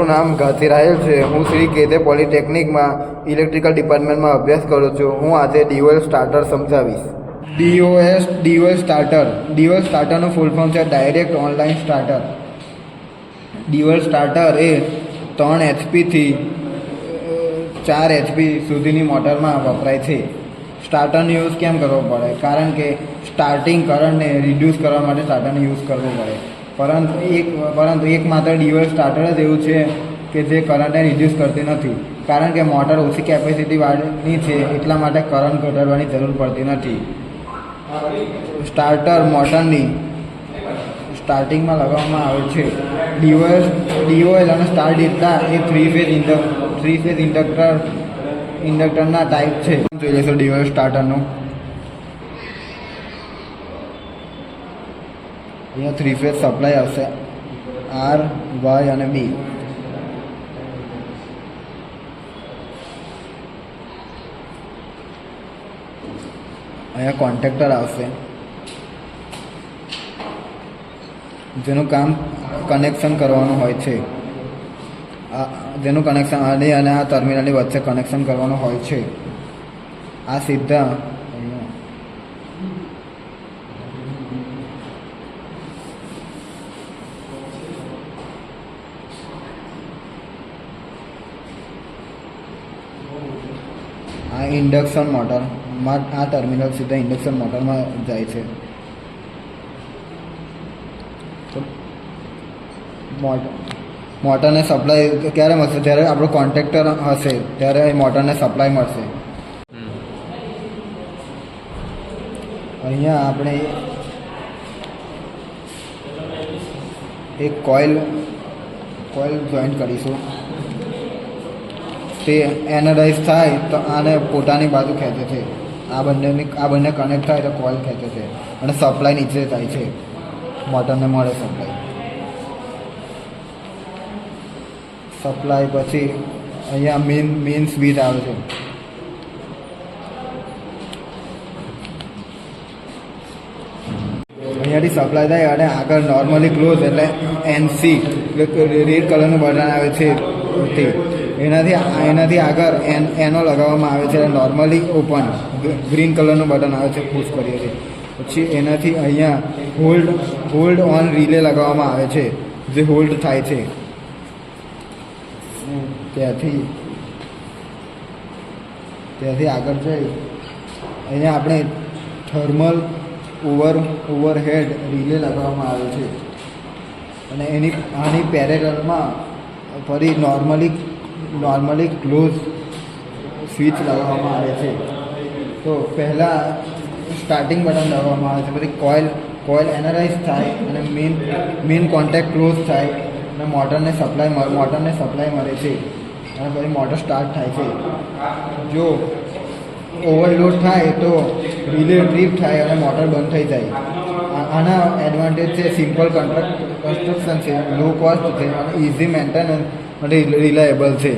મારું નામ ગાથી રાહેલ છે. હું શ્રી કેતે પોલિટેકનિકમાં ઇલેક્ટ્રિકલ ડિપાર્ટમેન્ટમાં અભ્યાસ કરું છું. હું આજે DOL સ્ટાર્ટર સમજાવીશ. DOL સ્ટાર્ટરનું ફૂલ ફોર્મ છે direct online starter. DOL starter એ 3 HP થી 4 HP સુધીની મોટરમાં વપરાય છે. સ્ટાર્ટરનો યુઝ કેમ કરવો પડે? કારણ કે સ્ટાર્ટિંગ કરંટને રિડ્યુસ કરવા માટે સ્ટાર્ટરનો યુઝ કરવો પડે. પરંતુ એકમાત્ર DOL સ્ટાર્ટર જ એવું છે કે જે કરંટને રિડ્યુસ કરતી નથી. કારણ કે મોટર ઓછી કેપેસિટીવાળી છે, એટલા માટે કરંટ ઘટાડવાની જરૂર પડતી નથી. સ્ટાર્ટર મોટરની સ્ટાર્ટિંગમાં લગાવવામાં આવે છે. DOL અને સ્ટાર ડેલ્ટા એ થ્રી ફેઝ ઇન્ડક્ટરના ટાઈપ છે. જોઈ લેશો DOL સ્ટાર્ટરનું. અહીંયા 3 ફેઝ સપ્લાય આવશે, R, Y અને B. અહીંયા કોન્ટેક્ટર આવશે, જેનું કામ કનેક્શન કરવાનું હોય છે. જેનું કનેક્શન આની અને આ ટર્મિનલની વચ્ચે કનેક્શન કરવાનું હોય છે. આ સીધા આ ઇન્ડક્શન મોટરમાં, આ ટર્મિનલ સીધા ઇન્ડક્શન મોટરમાં જાય છે. મોટરને સપ્લાય ક્યારે મળશે? જ્યારે આપણું કોન્ટેક્ટર હશે ત્યારે મોટરને સપ્લાય મળશે. અહીંયા આપણે એક કોઇલ જોઈન્ટ કરીશું. તે એનર્જાઇઝ થાય તો આને પોતાની બાજુ ખેંચે છે. આ બંને કનેક્ટ થાય તો કોઇલ ખેંચે છે અને સપ્લાય નીચે થાય છે. મોટરને મળે સપ્લાય પછી અહીંયા મેઇન સ્વિચ આવે છે. અહીંયાથી સપ્લાય થાય અને આગળ નોર્મલી ક્લોઝ એટલે NC રેડ કલરનું બટન આવે છે તે એનાથી આગળ એનો લગાવવામાં આવે છે. નોર્મલી ઓપન ગ્રીન કલરનું બટન આવે છે, પુશ કરીએ છીએ. પછી એનાથી અહીંયા હોલ્ડ ઓન રિલે લગાવવામાં આવે છે, જે હોલ્ડ થાય છે. ત્યાંથી આગળ જઈ અહીંયા આપણે થર્મલ ઓવરહેડ રિલે લગાવવામાં આવે છે અને આની પેરેલલમાં ફરી નોર્મલી ક્લોઝ સ્વિચ લગાવવામાં આવે છે. તો પહેલાં સ્ટાર્ટિંગ બટન લગાવવામાં આવે છે, પછી કોઇલ એનર્જાઇઝ થાય અને મેઇન કોન્ટેક્ટ ક્લોઝ થાય અને મોટરને સપ્લાય મળે છે અને પછી મોટર સ્ટાર્ટ થાય છે. જો ઓવરલોડ થાય તો રિલે ટ્રીપ થાય અને મોટર બંધ થઈ જાય. આના એડવાન્ટેજ છે સિમ્પલ કન્સ્ટ્રક્શન છે, લો કોસ્ટ છે અને ઇઝી મેન્ટેનન્સ અને રિલાયેબલ છે.